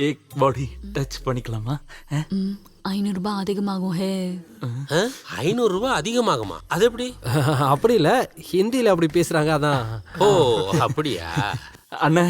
ஏக் பாடி touch பண்ணிக்கலாமா? 500 ரூபாய் அதிகமாகும் ஹே. 500 ரூபாய் அதிகமாகுமா? அது எப்படி? அப்படி இல்ல, ஹிந்தியில அப்படி பேசுறாங்க அதான். ஓ அப்படியா? அண்ணா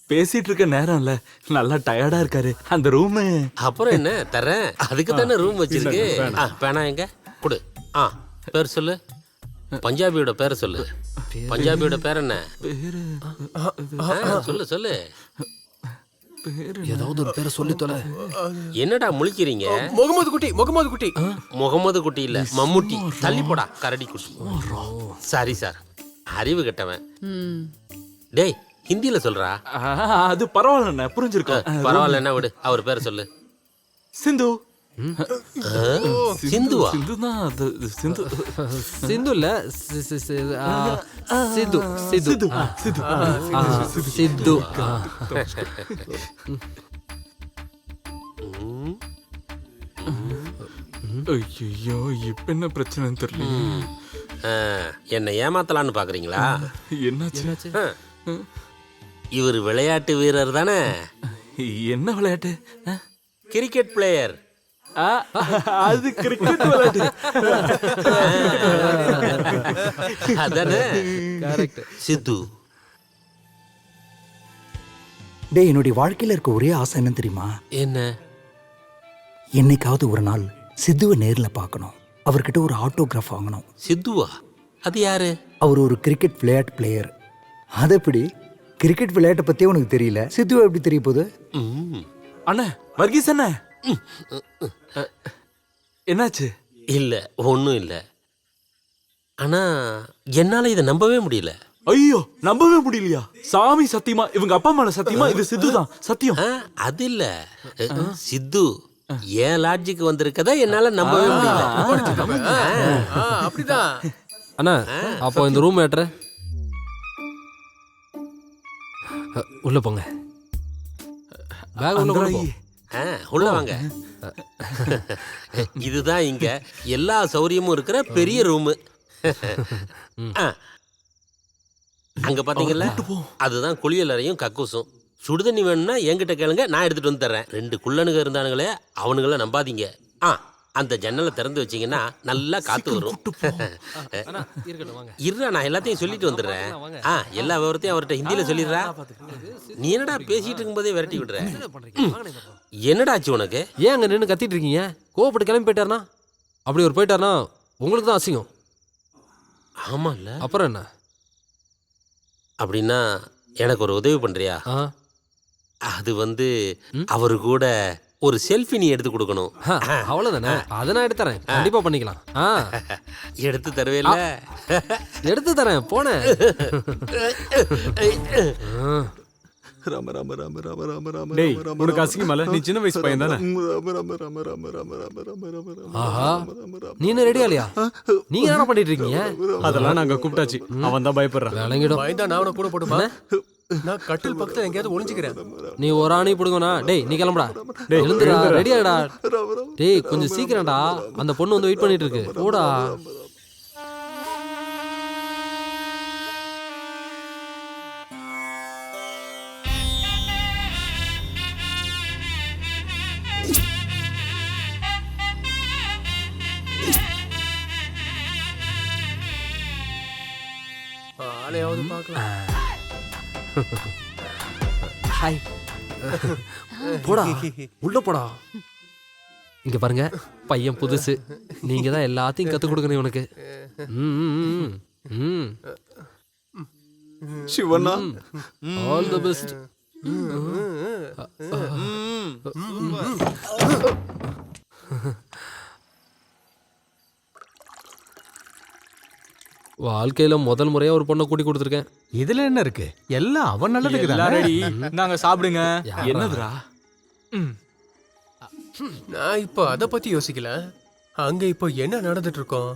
பேசிட்டு இருக்க நேரம் இல்ல, நல்லா டயர்டா இருக்காரு. அந்த ரூமு அப்புறம் என்ன தரேன், அதுக்கு தானே ரூம் வச்சிருக்கு. பேனா எங்க கொடு. பேர் சொல்லு, பஞ்சாபியோட பேரை சொல்லு. பஞ்சாபியோட பேர் என்ன? சொல்லு சொல்லு. ஏதாவது ஒரு பேரை சொல்லி தொலை. என்னடா முழிக்கிறீங்க? முகமது குட்டி. முகமது குட்டி. முகமது குட்டி இல்ல, மம்முட்டி. தள்ளி போடா கரடி குட்டி. சாரி சார், அறிவு கெட்டவன். டேய் ஹிந்தியில சொல்றா. அது பரவாயில்ல, புரிஞ்சிருக்கோம். பரவாயில்ல, என்ன விடு. அவர் பேரை சொல்லு. சிந்து. சிந்துவா? சிந்து தான் அது. சிந்து சிந்து இல்ல, சிது சிது சிந்து. சித்து. ஐயோ இப்ப என்ன பிரச்சனைன்னு தெரியல. என்னை ஏமாத்தலான்னு பாக்குறீங்களா? என்னாச்சு? இவர் விளையாட்டு வீரர் தானே? என்ன விளையாட்டு? Cricket player. அது கிரிக்கெட் விளையாட்டு அதானே? கரெக்ட். சித்து. டேய், என்னுடைய வாழ்க்கையில இருக்க ஒரே ஆசை என்ன தெரியுமா? என்ன? என்னைக்காவது ஒரு நாள் சித்துவை நேர்ல பார்க்கணும். அவர்கிட்ட ஒரு ஆட்டோகிராஃப் வாங்கணும். சித்துவா? அது யாரு? அவர் ஒரு கிரிக்கெட் விளையாட்டு பிளேயர். அது எப்படி? கிரிக்கெட் விளையாட்டை பத்தியே உனக்கு தெரியல, சித்துவை எப்படி தெரிய போகுது? அண்ணா வர்கீஸ் அண்ணா, என்னாச்சு? இல்ல ஒன்னும் இல்ல. ஆனா என்னால இதை நம்பவே முடியல. ஐயோ நம்பவே முடியலையா? சாமி சத்தியமா, இவங்க அப்பா மேல சத்தியமா இது சித்து தான் சத்தியம். அது இல்ல, சித்து ஏன் லாட்ஜுக்கு வந்திருக்கதா என்னால நம்பவே முடியல. அப்படிதான். அண்ணா அப்போ இந்த ரூம் ஏற்ற உள்ள போங்க. பேக் உள்ள கொண்டு போ. உள்ள வாங்க. இதுதான் இங்க எல்லா சௌரியமும் இருக்கிற பெரிய ரூமு. அங்க பாத்தீங்கல்ல, அதுதான் குளியல் அறையும் கக்கூசும். சுடுதண்ணி வேணும்னா என்கிட்ட கேளுங்க, நான் எடுத்துட்டு வந்து தர்றேன். 2 குள்ளனுங்க இருந்தானுங்களே, அவனுங்கள நம்பாதீங்க. அந்த ஜன்னலை திறந்து வச்சீங்கன்னா நல்லா காத்து வரும். இருடா, நான் எல்லாத்தையும் சொல்லிட்டு வந்துடுறேன். எல்லா விவரத்தையும் அவர்கிட்ட ஹிந்தியில சொல்லிடுறா. நீ என்னடா பேசிட்டு இருக்கும் போதே விரட்டி விடுற? என்னடா ஆச்சு உனக்கு? ஏன் அங்க நின்று கத்திட்டு இருக்கீங்க? கோவப்பட்டு கிளம்பி போயிட்டாருனா? அப்படி ஒரு போயிட்டாருனா உங்களுக்கு தான் அசிங்கம். ஆமா இல்ல? அப்புறம் என்ன? அப்படின்னா எனக்கு ஒரு உதவி பண்றியா? அது வந்து அவரு கூட ஒரு செல்ஃபி நீ எடுத்து கொடுக்கணும். அவ்வளவுதானே? அதை நான் எடுத்து தரேன், கண்டிப்பா பண்ணிக்கலாம். எடுத்து தருவேல்ல? எடுத்து தரேன், போனேன். ராம ராம ராம ராம ராம ராம. டேய், உனக்கு அசிங்கமால? நீ சின்ன வயசு பையன் தானே? ஆஹா, நீ என்ன ரெடியா இல்லையா? நீங்க என்ன பண்ணிட்டு இருக்கீங்க? அதெல்லாம் நாங்க கூப்பிட்டாச்சு. அவன் தான் பயப்படுறான். விளங்கிடும். பயந்தா நான் அவனை கூட போட்டுமா? நான் கட்டில் பக்கத்துல எங்கேயாவது ஒளிஞ்சுக்கிறேன். நீ ஒரு ஆணி புடுங்கண்ணா. டேய் நீ கிளம்புடா. டேய் எழுந்துடா, ரெடியாடா. டேய் கொஞ்சம் சீக்கிரம்டா, அந்த பொண்ணு வந்து வெயிட் பண்ணிட்டு இருக்கு. போடா. ஆளையாவது பார்க்கலாம். ஹாய். போடா, உள்ள போடா. இங்க பாருங்க, பையன் புதுசு. நீங்க தான் எல்லாத்தையும் கத்து கொடுக்கணும் இவனுக்கு. Shivanna, all the best. வாழ்க்கையில முதல் முறையா ஒரு பொண்ணை கூட்டி கொடுத்துருக்கேன். இதுல என்ன இருக்கு? எல்லாம் அவன் நல்லதுக்கு தான். நாங்க சாப்பிடுங்க. என்னதுடா? நான் இப்போ அத பத்தி யோசிக்கல. அங்க இப்போ என்ன நடந்துட்டு இருக்கோம்?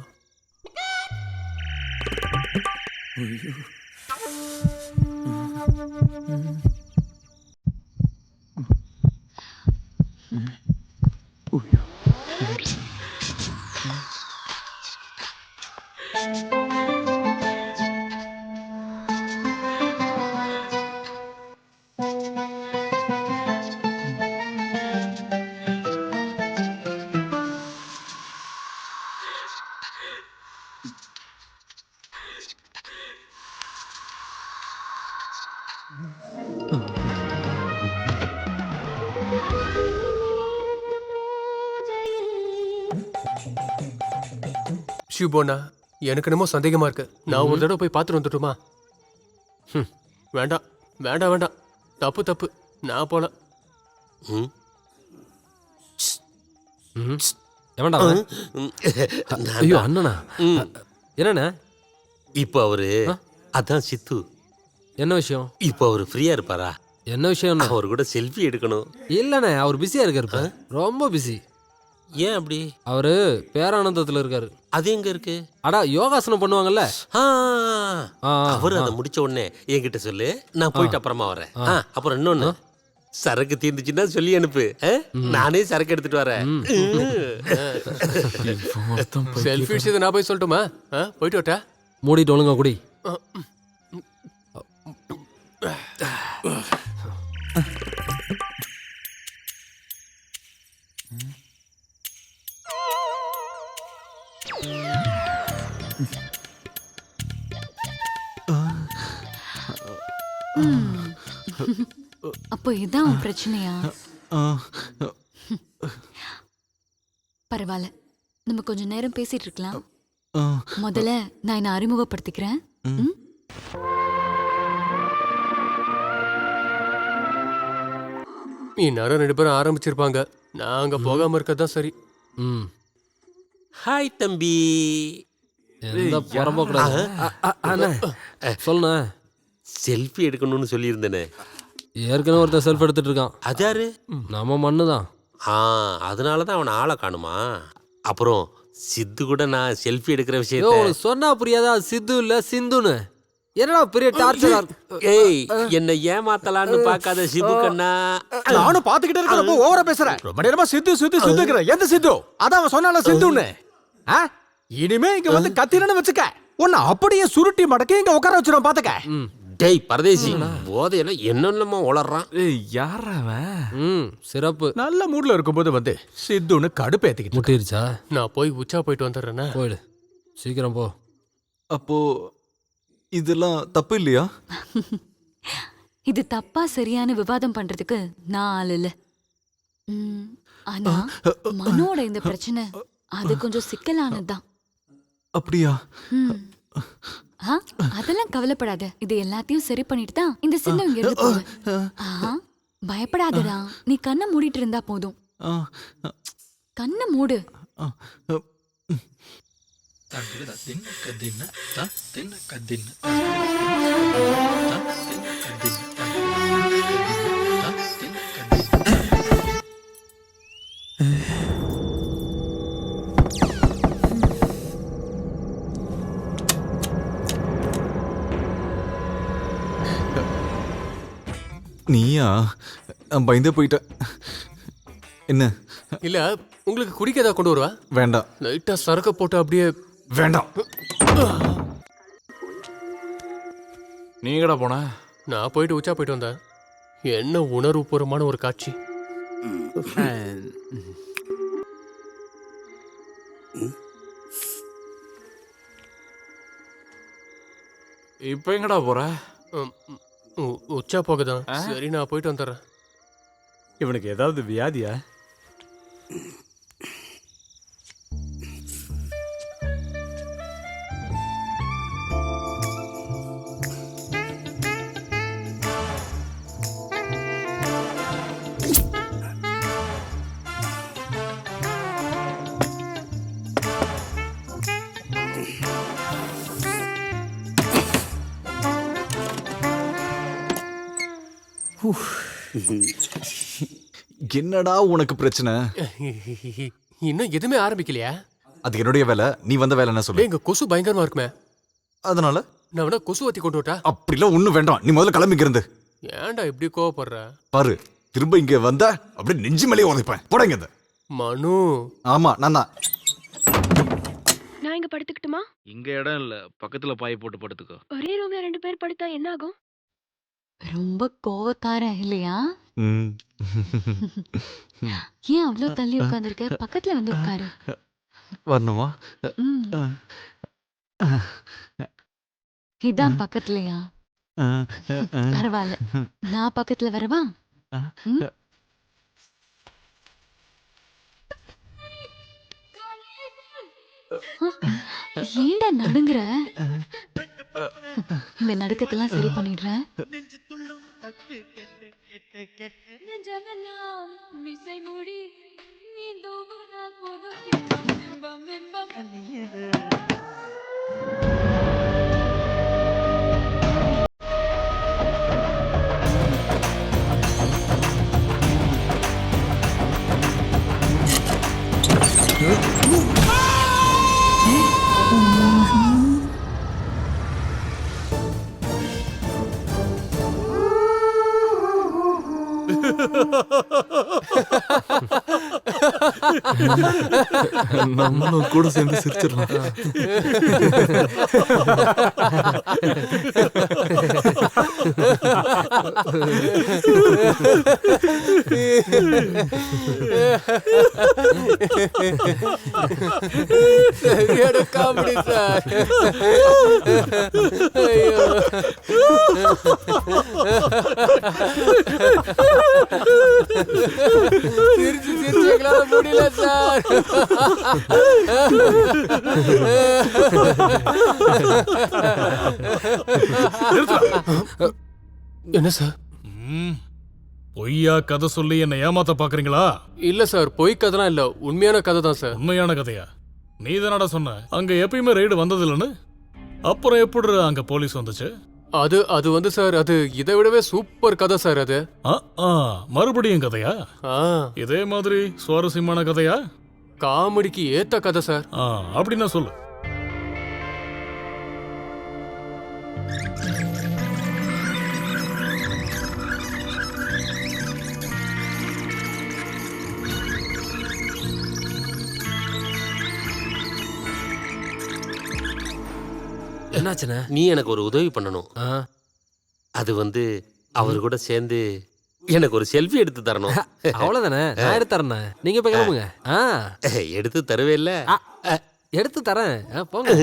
ஷிபோனா எனக்கு என்னமோ சந்தேகமா இருக்கு. நான் ஒரு தடவை போய் பார்த்துட்டு வந்துட்டுமா? வேண்டாம் வேண்டாம் வேண்டாம், தப்பு தப்பு, நான் போல. ம். எவன்டா அவன்? ஐயோ அண்ணனா, என்னண்ணே? இப்போ அவரு அதான் சித்து. என்ன விஷயம்? இப்போ அவரு ஃப்ரீயா இருப்பாரா? என்ன விஷயம்? அவர் கூட செல்ஃபி எடுக்கணும். இல்லண்ணே, அவர் பிஸியா இருக்காரு, ரொம்ப பிஸி. ஏன் அப்படி? அவரு பேரானந்தத்துல இருக்காரு. அது எங்க இருக்கு? அடா யோகாசனம் பண்ணுவாங்கல்ல, அவர் அதை முடிச்ச உடனே என்கிட்ட சொல்லு, நான் போயிட்டு அப்புறமா வரேன். அப்புறம் இன்னொன்னு, சரக்கு தீர்ந்துச்சுன்னா சொல்லி அனுப்பு, நானே சரக்கு எடுத்துட்டு வரேன். செல்ஃபி விஷயத்தை நான் போய் சொல்லட்டுமா? போயிட்டு வரட்டா? மூடிட்டு ஒழுங்கா குடி. அப்போ இதான் உன் பிரச்சனையா? பரவாயில்ல, நம்ம கொஞ்ச நேரம் பேசிட்டு இருக்கலாம். முதல்ல நான் என்ன அறிமுகப்படுத்திக்கிறேன். இந்நேரம் 2 பேரும் ஆரம்பிச்சிருப்பாங்க. நான் அங்க போகாம இருக்கதான் சரி. ஹாய் தம்பி. எந்த புறம்போக்கூடாது. சொல்லுண்ணே. செல்ஃபி எடுக்கணும்னு சொல்லியிருந்தேனே, ஏற்கனவே ஒருத்தர் செல்ஃப் எடுத்துட்டு இருக்கான். அதாரு நம்ம மண்ணுதான். அதனாலதான் அவனை ஆளை காணுமா? அப்புறம் சித்து கூட நான் செல்ஃபி எடுக்கிற விஷயத்த சொன்னா புரியாதா? சித்து இல்ல சிந்துன்னு. என்னடா பெரிய டார்ச்சர். ஏய், என்ன ஏமாத்தலான்னு பார்க்காத சிபு கண்ணா. நானும் பாத்துக்கிட்டே இருக்கிறப்போ ஓவரா பேசுறேன். ரொம்ப நேரமா சித்து சித்து சித்துக்கிற. எந்த சித்து? அதான் அவன் சொன்னால சித்துன்னு. இனிமே இங்க வந்து கத்திரன்னு வச்சுக்க, உன்னை அப்படியே சுருட்டி மடக்கி இங்க உட்கார வச்சிரும் பாத்துக்க. டேய் பரதேசி, போதையில என்னென்னமோ உளறான். யாரா அவன்? சிறப்பு. நல்ல மூட்ல இருக்கும்போது வந்து சித்துன்னு கடுப்பேத்திக்கிட்டு. முட்டிருச்சா? நான் போய் உச்சா போயிட்டு வந்துடுறேன்னா. போயிடு, சீக்கிரம் போ. அப்போ இதெல்லாம் தப்பு இல்லையா? இது தப்பா சரியான விவாதம் பண்றதுக்கு நான் ஆள் இல்ல. ஆனா மனோட இந்த பிரச்சனை அது கொஞ்சம் சிக்கலானதுதான். அப்படியா? அதெல்லாம் கவலைப்படாத, இது எல்லாத்தையும் சரி பண்ணிட்டு தான் இந்த சின்னம் இங்க இருந்து போவேன். பயப்படாதடா, நீ கண்ணை மூடிட்டு இருந்தா போதும். கண்ணை மூடு. நீயா? நான் பயந்தே போயிட்டேன். என்ன? இல்ல, உங்களுக்கு குடிக்க ஏதாவது கொண்டு வருவா? வேண்டாம். லைட்டா சரக்க போட்டு அப்படியே. வேண்டாம். நீங்கடா போன? நான் போயிட்டு உச்சா போயிட்டு வந்தேன். என்ன உணர்வுபூர்வமான ஒரு காட்சி. இப்ப எங்கடா போற? உச்சா போகதான். சரி, நான் போயிட்டு வந்துடுறேன். இவனுக்கு ஏதாவது வியாதியா? என்னடா உனக்கு பிரச்சனை? இன்னும் எதுவுமே ஆரம்பிக்கலையா? அது என்னுடைய வேலை. நீ வந்த வேலை என்ன சொல்லு. இங்க கொசு பயங்கரமா இருக்குமே, அதனால நான் வேணா கொசு வத்தி கொண்டு விட்டா? அப்படிலாம் ஒண்ணும் வேண்டாம். நீ முதல்ல கிளம்பிங்க இருந்து. ஏன்டா இப்படி கோவப்படுற? பாரு, திரும்ப இங்க வந்த அப்படியே நெஞ்சு மேலே உதைப்பேன். போடங்க இந்த. மனு. ஆமா, நான் தான். நான் இங்க படுத்துக்கிட்டுமா? இங்க இடம் இல்ல, பக்கத்துல பாய் போட்டு படுத்துக்கோ. ஒரே ரூம்ல 2 பேர் படுத்தா என்ன ஆகும்? ரொம்ப கோவக்காரன் இல்லையா? ம். ஏன் அவ்வளோ தள்ளி உட்காந்துருக்க? பக்கத்துல வந்து உட்காரு. வரணுமா? இதான் பக்கத்துலயா? பரவாயில்ல, நான் பக்கத்துல வரவா? ஏன்டா நடுங்குற? இந்த நடுக்கத்தெல்லாம் சரி பண்ணிடுறேன். நம்மளும் கூட சேர்ந்து சிரிச்சிடலாம். சரியான காமெடி சார். ஐயோ. சிரிச்சு சிரிச்சு எங்களால முடியல சார். என்ன சார்? பொய்யா கதை சொல்லி என்ன ஏமாத்த பாக்குறீங்களா? இல்ல சார், பொய் கதைலாம் இல்ல, உண்மையான கதை தான் சார். உண்மையான கதையா? நீ தானடா சொன்ன அங்க எப்பயுமே ரைடு வந்தது இல்லைன்னு. அப்புறம் எப்படி அங்க போலீஸ் வந்துச்சு? அது வந்து சார், அது இதை விடவே சூப்பர் கதை சார் அது. மறுபடியும் கதையா? ஆ, இதே மாதிரி சுவாரஸ்யமான கதையா? காமெடிக்கு ஏத்த கதை சார். அப்படின்னா சொல்லு. என்னாச்சுண்ணே? நீ எனக்கு ஒரு உதவி பண்ணணும். அது வந்து அவர் கூட சேர்ந்து எனக்கு ஒரு செல்ஃபி எடுத்து தரணும். அவ்வளவுதானே, நான் எடுத்து தரேண்ணே. நீங்க போய் கிளம்புங்க. எடுத்து தருவே இல்ல? எடுத்து தரேன், போங்க.